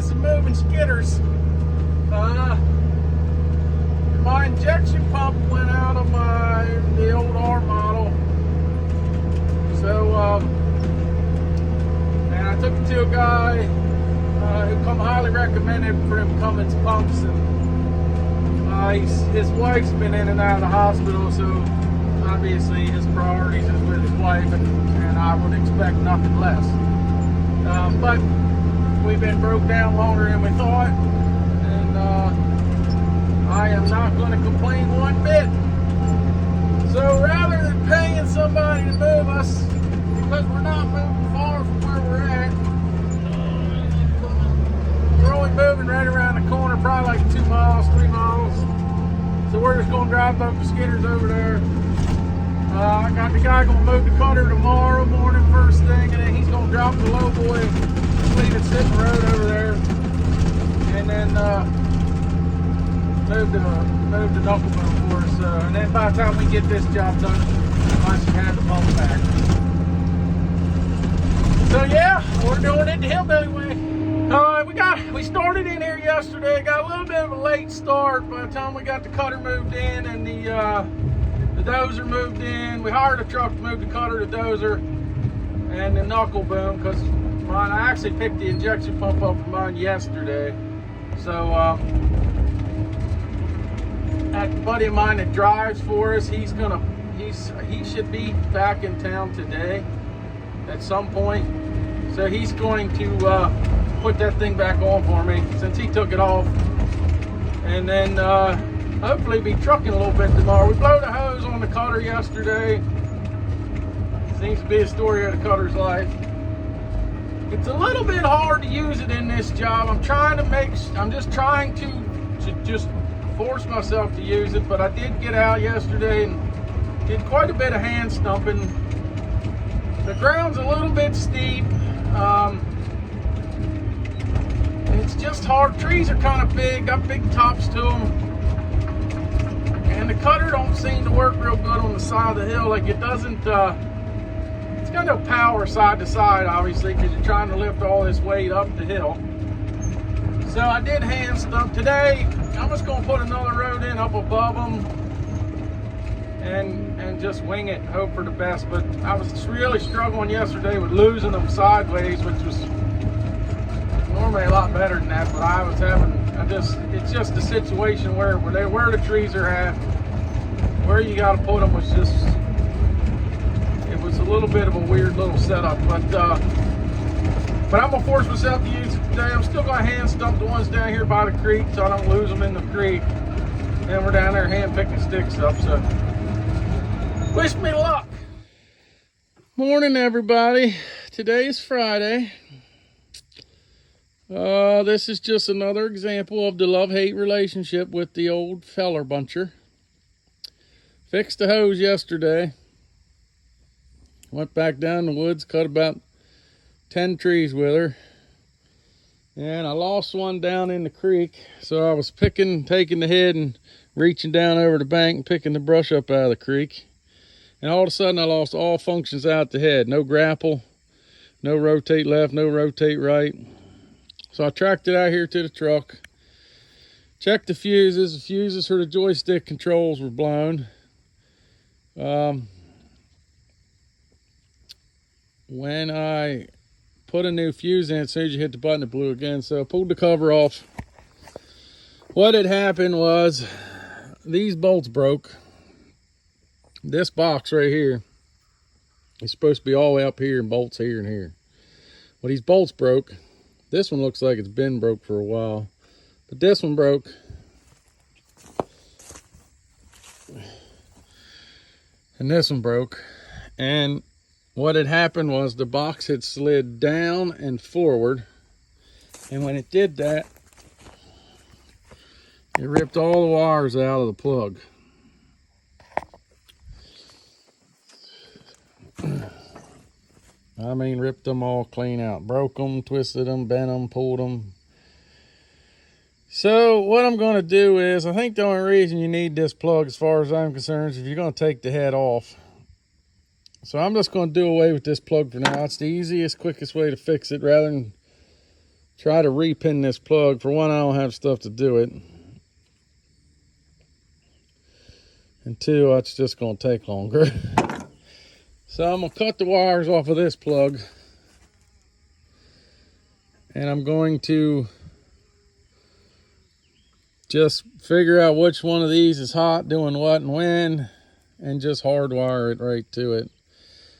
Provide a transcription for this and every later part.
got some moving skidders. My injection pump went out of the old R model. So, and I took it to a guy who highly recommended for him Cummins pumps, and his wife's been in and out of the hospital, so obviously his priorities is with his wife, and I would expect nothing less. But we've been broke down longer than we thought, and I am not going to complain one bit. So rather than paying somebody to move us, because we're not moving far from where we're at, we're only moving right around the corner, probably like 2 miles, 3 miles. So we're just going to drive both the skidders over there. I got the guy going to move the cutter tomorrow morning first thing, and then he's going to drop the low boy and leave it sitting road over there. And then move the knuckle boom for us. And then by the time we get this job done, I should have the pump back. So yeah, we're doing it the hillbilly way. We started in here yesterday. Got a little bit of a late start by the time we got the cutter moved in and the dozer moved in. We hired a truck to move the cutter, the dozer, and the knuckle boom, because I actually picked the injection pump up from mine yesterday. So that buddy of mine that drives for us, he should be back in town today at some point. So he's going to put that thing back on for me since he took it off, and then hopefully be trucking a little bit tomorrow. We blew the hose on the cutter yesterday. Seems to be a story of the cutter's life. It's a little bit hard to use it in this job. I'm just trying to just force myself to use it, but I did get out yesterday and did quite a bit of hand stumping. The ground's a little bit steep. It's just hard. Trees are kind of big, got big tops to them. And the cutter don't seem to work real good on the side of the hill. Like it doesn't, it's got no power side to side, obviously, because you're trying to lift all this weight up the hill. So I did hand stump today. I'm just gonna put another road in up above them and just wing it, hope for the best. But I was really struggling yesterday with losing them sideways, which was normally a lot better than that, but I was having, it's just a situation where the trees are at, where you got to put them was just, it was a little bit of a weird little setup, but I'm going to force myself to use it today. I'm still going to hand stump the ones down here by the creek so I don't lose them in the creek. And we're down there hand picking sticks up, so wish me luck. Morning, everybody. Today is Friday. This is just another example of the love-hate relationship with the old feller buncher. Fixed the hose yesterday. Went back down the woods, cut about 10 trees with her. And I lost one down in the creek. So I was taking the head and reaching down over the bank and picking the brush up out of the creek. And all of a sudden I lost all functions out the head. No grapple, no rotate left, no rotate right. So I tracked it out here to the truck, checked the fuses. The fuses for the joystick controls were blown. When I put a new fuse in, as soon as you hit the button, it blew again. So I pulled the cover off. What had happened was these bolts broke. This box right here is supposed to be all the way up here and bolts here and here. Well, these bolts broke. This one looks like it's been broke for a while, but this one broke. And this one broke. And what had happened was the box had slid down and forward. And when it did that, it ripped all the wires out of the plug. I mean, ripped them all clean out. Broke them, twisted them, bent them, pulled them. So what I'm going to do is, I think the only reason you need this plug as far as I'm concerned is if you're going to take the head off. So I'm just going to do away with this plug for now. It's the easiest, quickest way to fix it rather than try to repin this plug. For one, I don't have stuff to do it. And two, it's just gonna take longer. So I'm gonna cut the wires off of this plug. And I'm going to just figure out which one of these is hot, doing what and when, and just hardwire it right to it.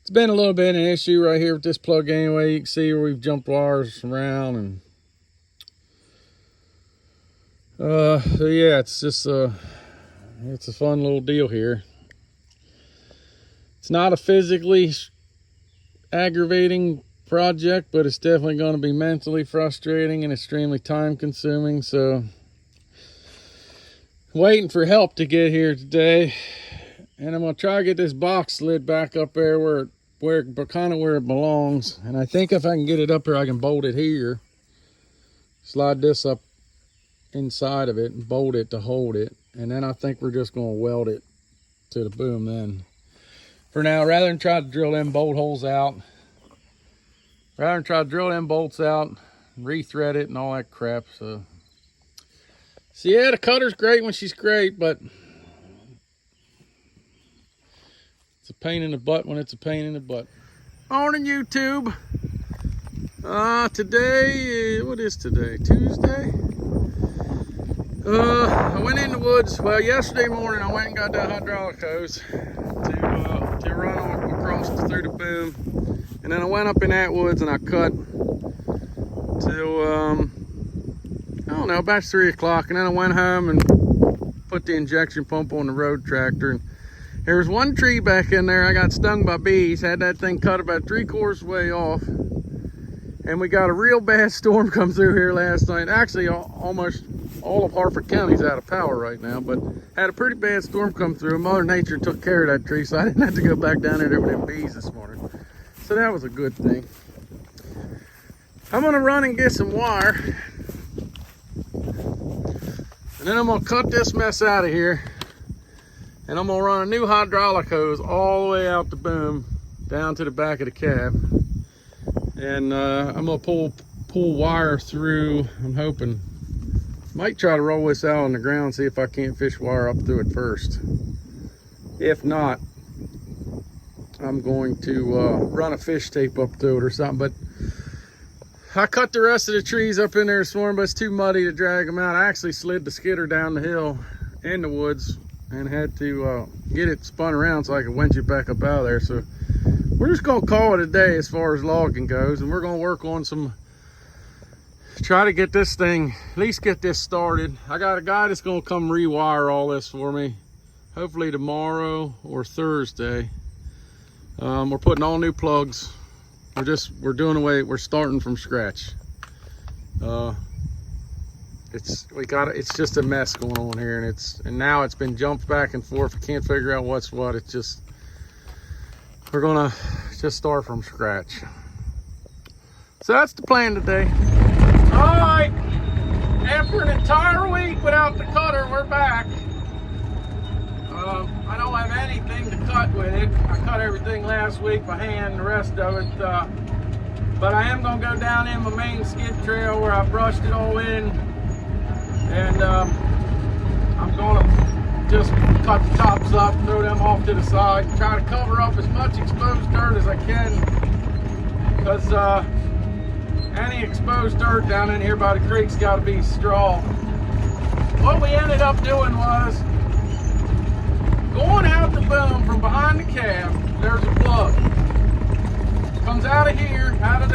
It's been a little bit an issue right here with this plug anyway. You can see where we've jumped wires around, and so yeah, it's just it's a fun little deal here. It's not a physically aggravating project, but it's definitely going to be mentally frustrating and extremely time consuming. So waiting for help to get here today, and I'm going to try to get this box slid back up there where it belongs. And I think if I can get it up here, I can bolt it here, slide this up inside of it and bolt it to hold it, and then I think we're just going to weld it to the boom then. For now, rather than try to drill them bolt holes out, rather than try to drill them bolts out, rethread it and all that crap. So yeah, the cutter's great when she's great, but it's a pain in the butt when it's a pain in the butt. Morning, YouTube. Today, what is today? Tuesday? I went in the woods. Well, yesterday morning I went and got that hydraulic hose to run across through the boom. And then I went up in that woods and I cut till, I don't know, about 3 o'clock. And then I went home and put the injection pump on the road tractor. And there was one tree back in there. I got stung by bees. Had that thing cut about 3/4 way off. And we got a real bad storm come through here last night. Actually, almost all of Harford County's out of power right now, but had a pretty bad storm come through. Mother Nature took care of that tree, so I didn't have to go back down there with them bees this morning. So that was a good thing. I'm gonna run and get some wire, and then I'm gonna cut this mess out of here, and I'm gonna run a new hydraulic hose all the way out the boom down to the back of the cab. And I'm gonna pull wire through. I'm hoping, might try to roll this out on the ground, see if I can't fish wire up through it first. If not, I'm going to run a fish tape up through it or something. But I cut the rest of the trees up in there this morning, but it's too muddy to drag them out. I actually slid the skidder down the hill in the woods and had to get it spun around so I could winch it back up out of there. So we're just gonna call it a day as far as logging goes, and we're gonna work on try to get this thing, at least get this started. I got a guy that's gonna come rewire all this for me, hopefully tomorrow or Thursday. We're putting all new plugs. We're starting from scratch. It's just a mess going on here, and now it's been jumped back and forth. I can't figure out what's what. We're gonna just start from scratch. So that's the plan today. All right, after an entire week without the cutter, we're back. I don't have anything to cut with it. I cut everything last week by hand, the rest of it. But I am gonna go down in my main skid trail where I brushed it all in, and I'm gonna just cut the tops up, throw them off to the side, try to cover up as much exposed dirt as I can, because any exposed dirt down in here by the creek's got to be straw. What we ended up doing was going out the boom from behind the cab. There's a plug. Comes out of here, out of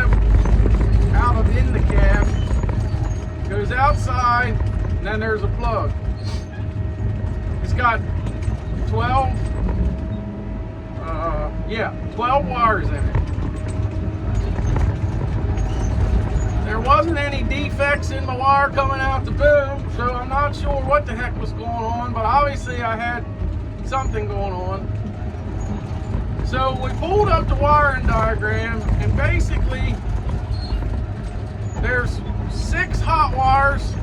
in the cab, goes outside, and then there's a plug. It's got 12 wires in it. There wasn't any defects in my wire coming out the boom, so I'm not sure what the heck was going on, but obviously I had something going on. So we pulled up the wiring diagram, and basically there's 6 hot wires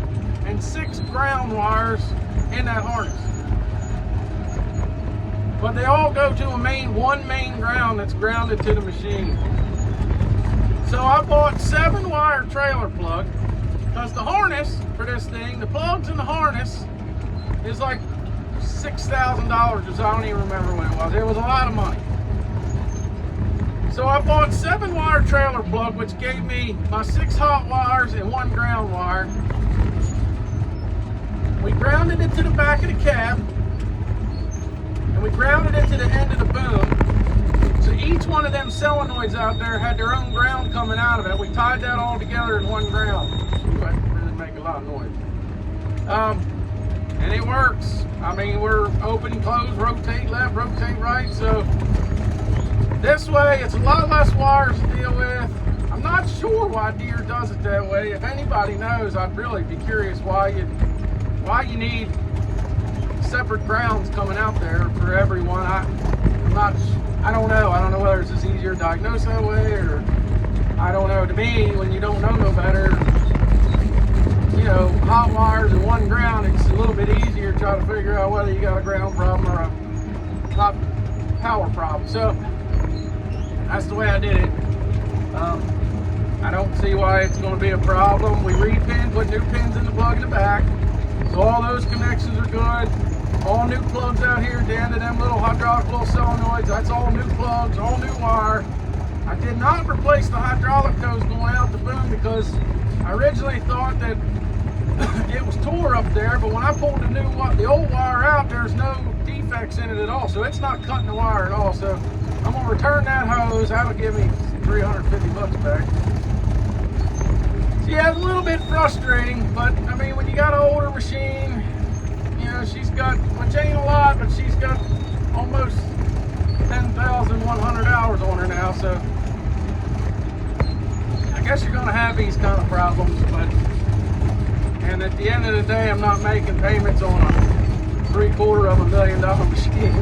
and 6 ground wires in that harness. But they all go to one main ground that's grounded to the machine. So I bought 7 wire trailer plug. Because the harness for this thing, the plugs in the harness, is like $6,000 or so. I don't even remember what it was. It was a lot of money. So I bought 7-wire trailer plug, which gave me my 6 hot wires and 1 ground wire. We grounded it to the back of the cab, and we grounded it to the end of the boom. So each one of them solenoids out there had their own ground coming out of it. We tied that all together in 1 ground. Ooh, that really make a lot of noise. And it works. I mean, we're open and close, rotate left, rotate right. So this way, it's a lot less wires to deal with. I'm not sure why Deere does it that way. If anybody knows, I'd really be curious why you need separate grounds coming out there for everyone. I don't know. I don't know whether it's just easier to diagnose that way, or I don't know. To me, when you don't know no better, you know, hot wires and 1 ground, it's a little bit easier to try to figure out whether you got a ground problem or a hot power problem. So that's the way I did it. I don't see why it's going to be a problem. We re-pinned, put new pins in the plug in the back. So all those connections are good. All new plugs out here at the end of them little hydraulic little solenoids. That's all new plugs, all new wire. I did not replace the hydraulic hose going out the boom because I originally thought that it was tore up there, but when I pulled the old wire out, there's no defects in it at all. So it's not cutting the wire at all. So I'm gonna return that hose. That'll give me $350 back. So yeah, it's a little bit frustrating, but I mean, when you got an older machine, you know, she's got, which ain't a lot, but she's got almost 10,100 hours on her now. So I guess you're gonna have these kind of problems, and at the end of the day, I'm not making payments on a $750,000 machine.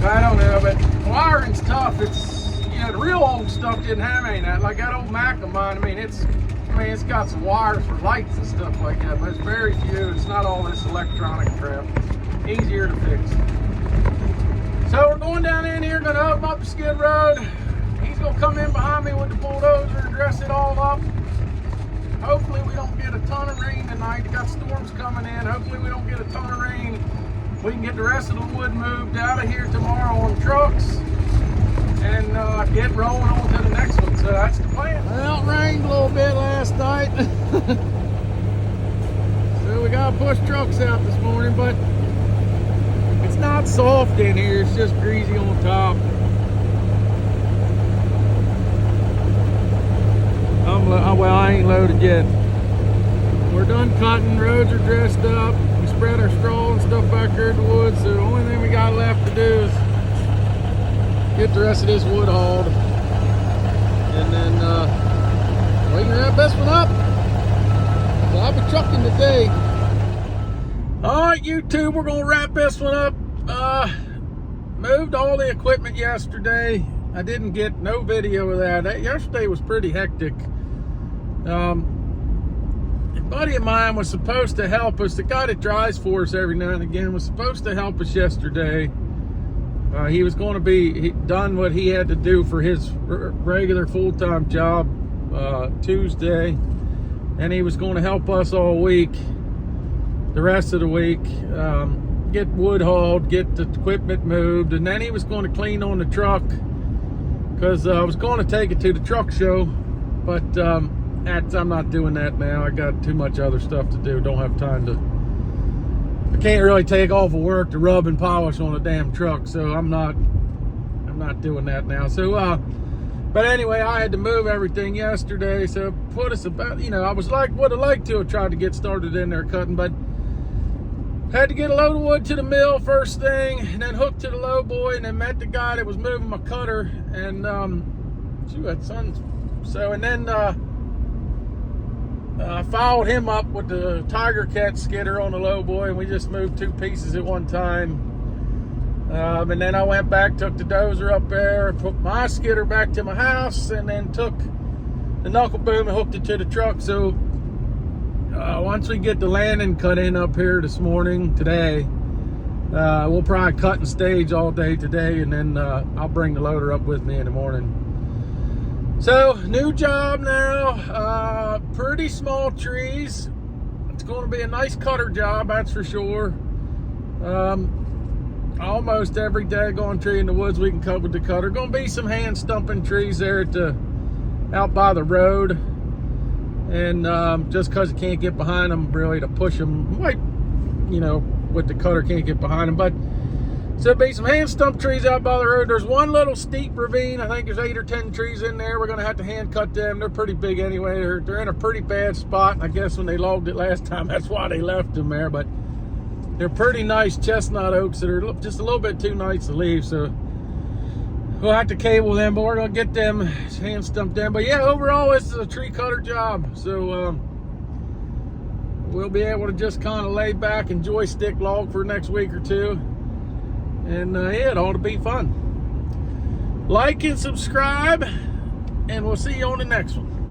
I don't know, but wiring's tough. It's, you know, the real old stuff didn't have any of that. Like that old Mac of mine, I mean, it's got some wires for lights and stuff like that, but it's very few. It's not all this electronic crap. Easier to fix. So we're going down in here, gonna open up the skid road. He's gonna come in behind me with the bulldozer and dress it all up. Hopefully we don't get a ton of rain tonight. We got storms coming in. Hopefully we don't get a ton of rain. We can get the rest of the wood moved out of here tomorrow on trucks and get rolling on to the next one. So that's the plan. Well, it rained a little bit last night. So we got to push trucks out this morning, but it's not soft in here. It's just greasy on top. Well, I ain't loaded yet. We're done cutting. Roads are dressed up. We spread our straw and stuff back here in the woods. So the only thing we got left to do is get the rest of this wood hauled. And then we can wrap this one up. So I'll be trucking today. Alright, YouTube, we're going to wrap this one up. Moved all the equipment yesterday. I didn't get no video of that. Yesterday was pretty hectic. A buddy of mine was supposed to help us. The guy that drives for us every now and again was supposed to help us yesterday. He was going to be done what he had to do for his regular full-time job Tuesday, and he was going to help us all week, the rest of the week, get wood hauled, get the equipment moved, and then he was going to clean on the truck because I was going to take it to the truck show, but I'm not doing that now. I got too much other stuff to do. Don't have time to. I can't really take off of work to rub and polish on a damn truck, so I'm not doing that now. So, but anyway, I had to move everything yesterday, so it put us about, you know, I would have liked to have tried to get started in there cutting, but had to get a load of wood to the mill first thing, and then hooked to the low boy, and then met the guy that was moving my cutter, and shoot, that sun's so, and then I followed him up with the Tiger Cat skidder on the low boy, and we just moved 2 pieces at one time. And then I went back, took the dozer up there, put my skidder back to my house, and then took the knuckle boom and hooked it to the truck. So once we get the landing cut in up here today, we'll probably cut and stage all day today, and then I'll bring the loader up with me in the morning. So, new job now. Pretty small trees. It's going to be a nice cutter job, that's for sure. Almost every daggone tree in the woods we can cut with the cutter. Going to be some hand stumping trees there out by the road. And just because you can't get behind them, really, to push them, like, you know, with the cutter can't get behind them. But so there'll be some hand stump trees out by the road. There's one little steep ravine. I think there's 8 or 10 trees in there. We're going to have to hand cut them. They're pretty big anyway. They're in a pretty bad spot. And I guess when they logged it last time, that's why they left them there. But they're pretty nice chestnut oaks that are just a little bit too nice to leave. So we'll have to cable them, but we're going to get them hand stumped in. But yeah, overall, this is a tree cutter job. So we'll be able to just kind of lay back and joystick log for the next week or two. And yeah, it ought to be fun. Like and subscribe, and we'll see you on the next one.